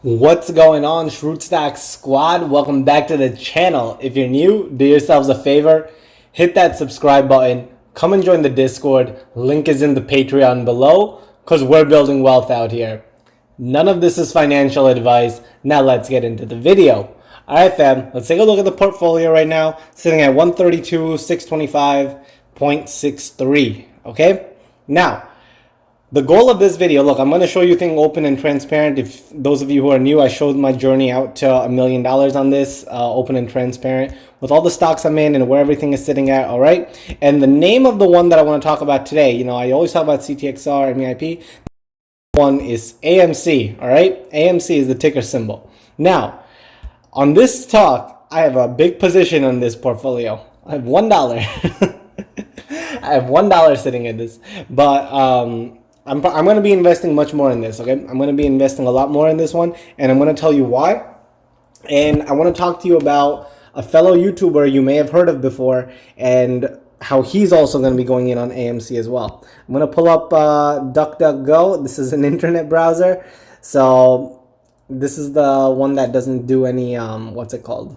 What's going on, Schrute squad? Welcome back to the channel. If you're new, do yourselves a favor, hit that subscribe button, come and join the Discord. Link is in the Patreon below, because we're building wealth out here. None of this is financial advice. Now let's get into the video. Alright fam, let's take a look at the portfolio right now, sitting at 132,625.63. Okay? Now, the goal of this video, look, I'm going to show you things open and transparent. If those of you who are new, I showed my journey out to $1 million on this, open and transparent, with all the stocks I'm in and where everything is sitting at, all right? And the name of the one that I want to talk about today, I always talk about ctxr, MEIP. One is AMC, all right? AMC is the ticker symbol. Now, on this talk, I have a big position on this portfolio. I have $1. I have $1 sitting in this, but I'm going to be investing much more in this, okay? I'm going to be investing a lot more in this one, and I'm going to tell you why. And I want to talk to you about a fellow YouTuber you may have heard of before, and how he's also going to be going in on AMC as well. I'm going to pull up DuckDuckGo. This is an internet browser. So this is the one that doesn't do any, what's it called?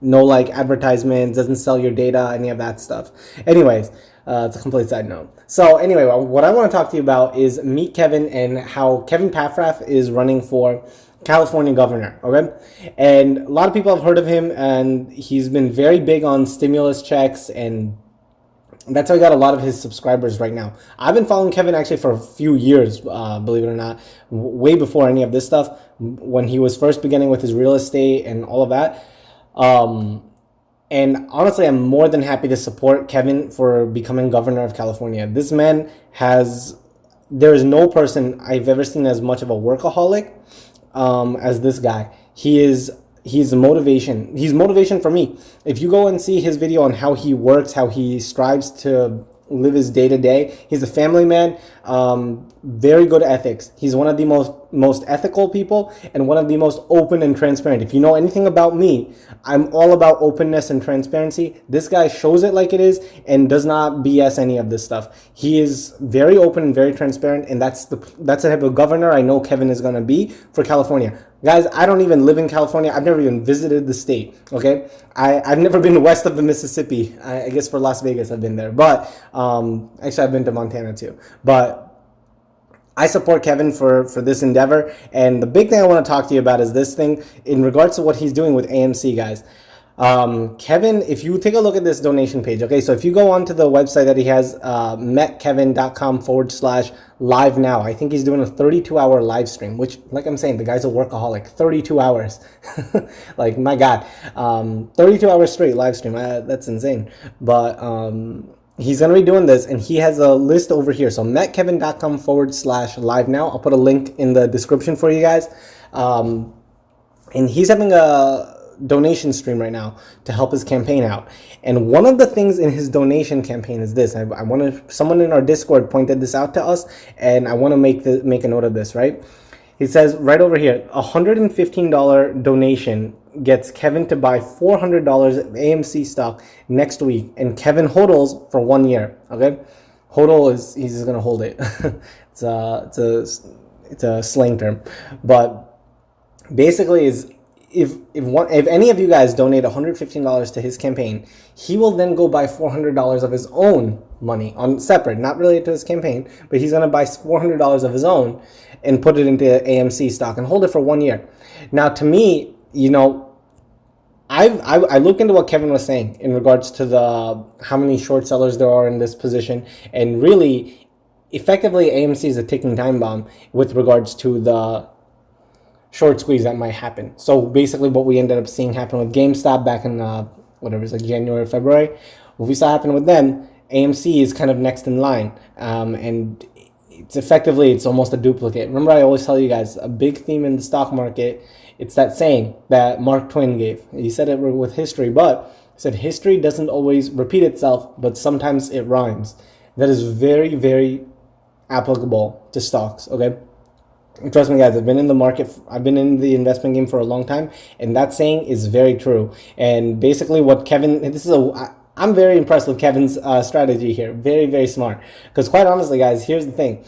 No like advertisements, doesn't sell your data, any of that stuff. Anyways, it's a complete side note. So anyway, what I want to talk to you about is Meet Kevin and how Kevin Paffrath is running for California governor, okay? And a lot of people have heard of him, and he's been very big on stimulus checks, and that's how he got a lot of his subscribers right now. I've been following Kevin actually for a few years, believe it or not, way before any of this stuff, when he was first beginning with his real estate and all of that. And honestly, I'm more than happy to support Kevin for becoming governor of California. This man there is no person I've ever seen as much of a workaholic as this guy. He's motivation. He's motivation for me. If you go and see his video on how he works, how he strives to live his day-to-day, he's a family man, very good ethics. He's one of the most ethical people and one of the most open and transparent. If you know anything about me, I'm all about openness and transparency. This guy shows it like it is and does not BS any of this stuff. He is very open and very transparent, and that's the type of governor I know Kevin is going to be for California. Guys, I don't even live in California. I've never even visited the state, okay? I've never been west of the Mississippi. I guess for Las Vegas I've been there. But actually I've been to Montana too. But I support Kevin for this endeavor. And the big thing I want to talk to you about is this thing in regards to what he's doing with AMC, guys. Kevin, if you take a look at this donation page, okay, so if you go onto the website that he has, metkevin.com/live now, I think he's doing a 32-hour live stream, which, like I'm saying, the guy's a workaholic. 32 hours. Like, my God. 32 hours straight live stream. That's insane. But he's going to be doing this, and he has a list over here. So metkevin.com/live now. I'll put a link in the description for you guys. And he's having a donation stream right now to help his campaign out. And one of the things in his donation campaign is this. Someone in our Discord pointed this out to us, and I want to make a note of this, right? He says right over here, $115 donation gets Kevin to buy $400 of AMC stock next week, and Kevin hodls for 1 year. Okay, hodl he's just gonna hold it. it's a slang term, but basically is if any of you guys donate $115 to his campaign, he will then go buy $400 of his own money on separate, not related to his campaign, but he's gonna buy $400 of his own and put it into AMC stock and hold it for 1 year. Now, to me, I looked into what Kevin was saying in regards to how many short sellers there are in this position, and really, effectively, AMC is a ticking time bomb with regards to the short squeeze that might happen. So basically, what we ended up seeing happen with GameStop back in January or February, what we saw happen with them, AMC is kind of next in line, and it's almost a duplicate. Remember, I always tell you guys, a big theme in the stock market, it's that saying that Mark Twain gave. He said it with history, but he said history doesn't always repeat itself, but sometimes it rhymes. That is very, very applicable to stocks, okay? Trust me, guys, I've been in the market, I've been in the investment game for a long time, and that saying is very true. And basically what Kevin, I'm very impressed with Kevin's strategy here. Very, very smart. Because quite honestly, guys, here's the thing.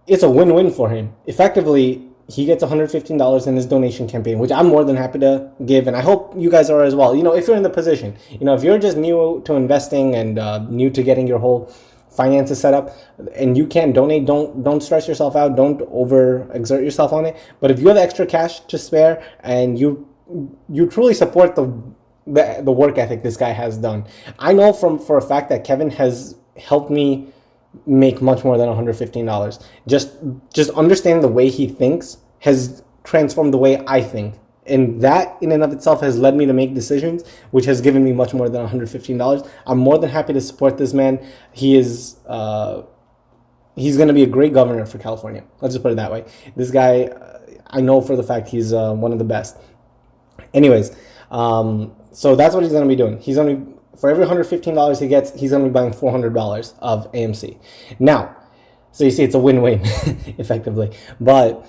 It's a win-win for him. Effectively, he gets $115 in his donation campaign, which I'm more than happy to give, and I hope you guys are as well. If you're in the position, if you're just new to investing and new to getting your whole finances set up, and you can donate, don't stress yourself out, don't overexert yourself on it. But if you have extra cash to spare and you truly support the work ethic this guy has done, I know for a fact that Kevin has helped me make much more than $115. Just understanding the way he thinks has transformed the way I think, and that in and of itself has led me to make decisions which has given me much more than $115. I'm more than happy to support this man. He's going to be a great governor for California. Let's just put it that way. This guy, I know for the fact he's one of the best. Anyways, so that's what he's going to be doing. He's going to, for every $115 he gets, he's going to be buying $400 of AMC. Now, so you see, it's a win-win, effectively. But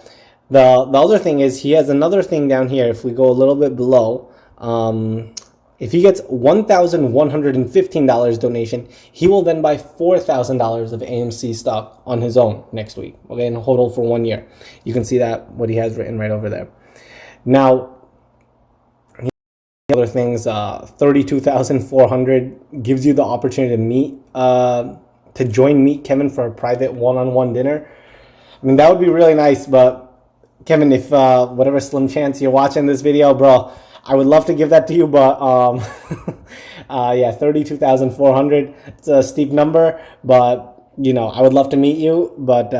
the other thing is, he has another thing down here. If we go a little bit below, if he gets $1,115 donation, he will then buy $4,000 of AMC stock on his own next week. Okay, and hold it for 1 year. You can see that what he has written right over there. Now, other things, 32,400 gives you the opportunity to meet Kevin for a private one-on-one dinner. I mean, that would be really nice. But Kevin, if whatever slim chance you're watching this video, bro, I would love to give that to you, but yeah, 32,400. It's a steep number, but I would love to meet you, but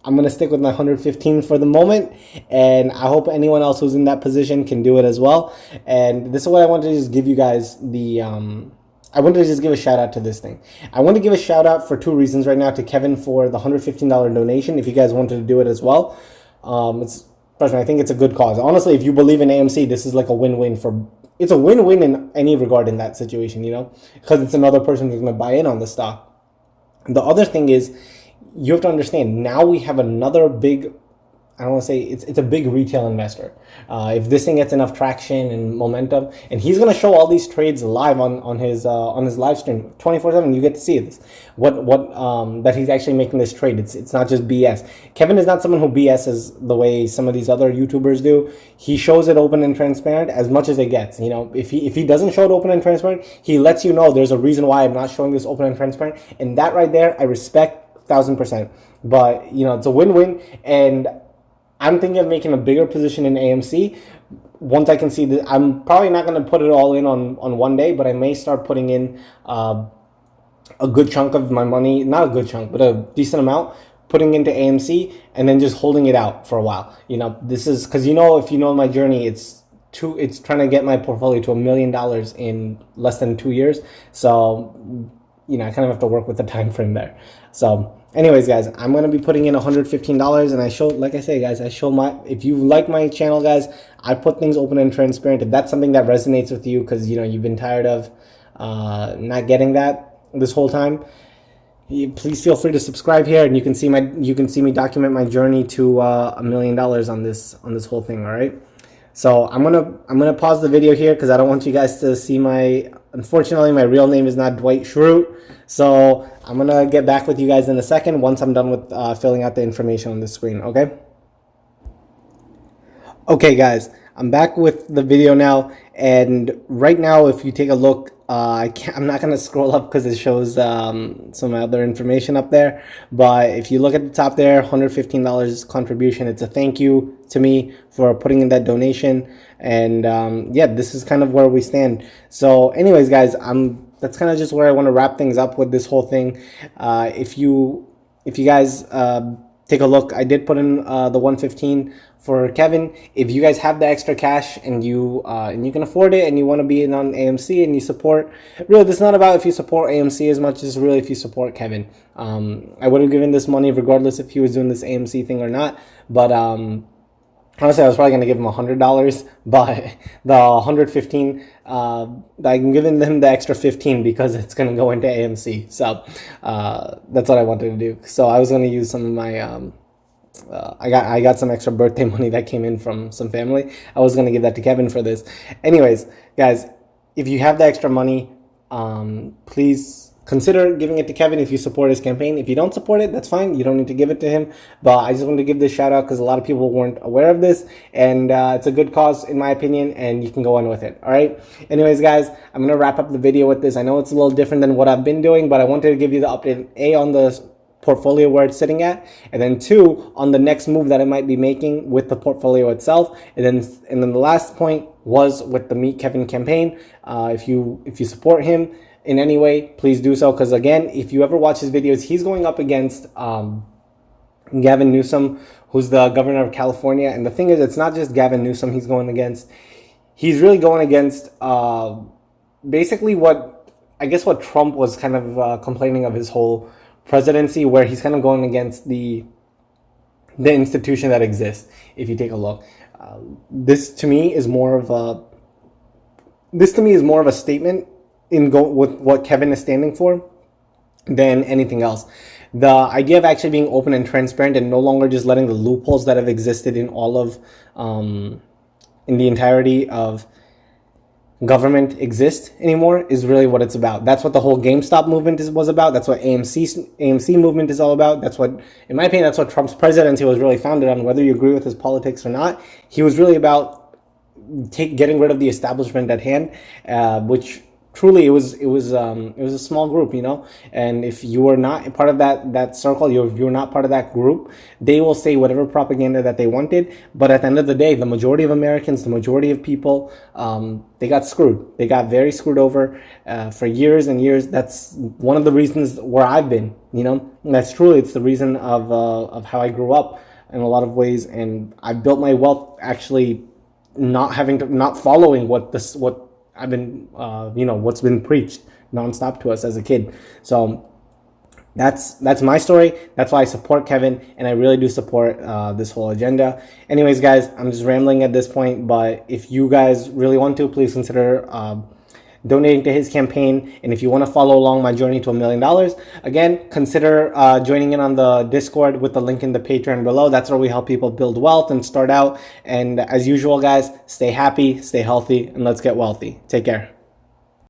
I'm going to stick with my 115 for the moment, and I hope anyone else who's in that position can do it as well. And this is what I wanted to just give you guys I wanted to just give a shout out to this thing. I want to give a shout out for two reasons right now to Kevin for the $115 donation. If you guys wanted to do it as well, personally, I think it's a good cause. Honestly, if you believe in AMC, this is like a win-win it's a win-win in any regard in that situation, because it's another person who's going to buy in on the stock. The other thing is, you have to understand, now we have another big, I don't want to say it's a big retail investor. If this thing gets enough traction and momentum, and he's going to show all these trades live on his live stream 24/7, you get to see this. That he's actually making this trade. It's not just BS. Kevin is not someone who BS's the way some of these other YouTubers do. He shows it open and transparent as much as it gets. If he doesn't show it open and transparent, he lets you know there's a reason why I'm not showing this open and transparent, and that right there I respect 1,000%. But it's a win-win, and I'm thinking of making a bigger position in AMC once I can see that. I'm probably not going to put it all in on one day, but I may start putting in a good chunk of my money, not a good chunk, but a decent amount, putting into AMC and then just holding it out for a while. This is because if you know my journey, it's trying to get my portfolio to $1 million in less than 2 years. So I kind of have to work with the time frame there. So anyways, guys, I'm going to be putting in $115, and if you like my channel, guys, I put things open and transparent. If that's something that resonates with you, because you've been tired of not getting that this whole time, please feel free to subscribe here, and you can see me document my journey to $1 million on this whole thing. All right. So I'm gonna pause the video here because I don't want you guys to see unfortunately my real name is not Dwight Schrute. So I'm gonna get back with you guys in a second once I'm done with filling out the information on the screen. Okay, guys, I'm back with the video now, and right now, if you take a look, I'm not going to scroll up because it shows some other information up there, but if you look at the top there, $115 contribution, it's a thank you to me for putting in that donation, and yeah, this is kind of where we stand. So anyways, guys, that's kind of just where I want to wrap things up with this whole thing. If you guys take a look, I did put in the 115 for Kevin. If you guys have the extra cash and you can afford it and you want to be in on AMC and you support, really, this is not about if you support AMC as much as really if you support Kevin. I would have given this money regardless if he was doing this AMC thing or not, but honestly, I was probably going to give him $100, but the 115, I'm giving them the extra 15 because it's going to go into AMC. So that's what I wanted to do. So I was going to use some of my, I got some extra birthday money that came in from some family. I was going to give that to Kevin for this. Anyways, guys, if you have the extra money, please consider giving it to Kevin if you support his campaign. If you don't support it, that's fine. You don't need to give it to him. But I just wanted to give this shout out because a lot of people weren't aware of this, and it's a good cause in my opinion, and you can go on with it. All right. Anyways, guys, I'm gonna wrap up the video with this. I know it's a little different than what I've been doing, but I wanted to give you the update on the portfolio where it's sitting at, and then 2 on the next move that I might be making with the portfolio itself, and then the last point was with the Meet Kevin campaign. If you support him in any way, please do so, because again, if you ever watch his videos, he's going up against Gavin Newsom, who's the governor of California. And the thing is, it's not just Gavin Newsom he's going against. He's really going against basically what Trump was kind of complaining of his whole presidency, where he's kind of going against the institution that exists. If you take a look, this to me is more of a statement with what Kevin is standing for than anything else. The idea of actually being open and transparent and no longer just letting the loopholes that have existed in all of in the entirety of government exist anymore is really what it's about. That's what the whole GameStop movement was about. That's what AMC movement is all about. That's what, in my opinion, that's what Trump's presidency was really founded on. Whether you agree with his politics or not, he was really about getting rid of the establishment at hand, which truly it was a small group, you know. And if you are not part of that circle, you're not part of that group, they will say whatever propaganda that they wanted. But at the end of the day, the majority of Americans, the majority of people, they got screwed. They got very screwed over for years and years. That's one of the reasons where I've been, you know. And that's truly, it's the reason of how I grew up in a lot of ways, and I built my wealth actually not following what I've been, what's been preached nonstop to us as a kid. So that's my story. That's why I support Kevin, and I really do support this whole agenda. Anyways, guys, I'm just rambling at this point, but if you guys really want to, please consider donating to his campaign. And if you want to follow along my journey to $1 million, again, consider joining in on the Discord with the link in the Patreon below. That's where we help people build wealth and start out. And as usual, guys, stay happy, stay healthy, and let's get wealthy. Take care.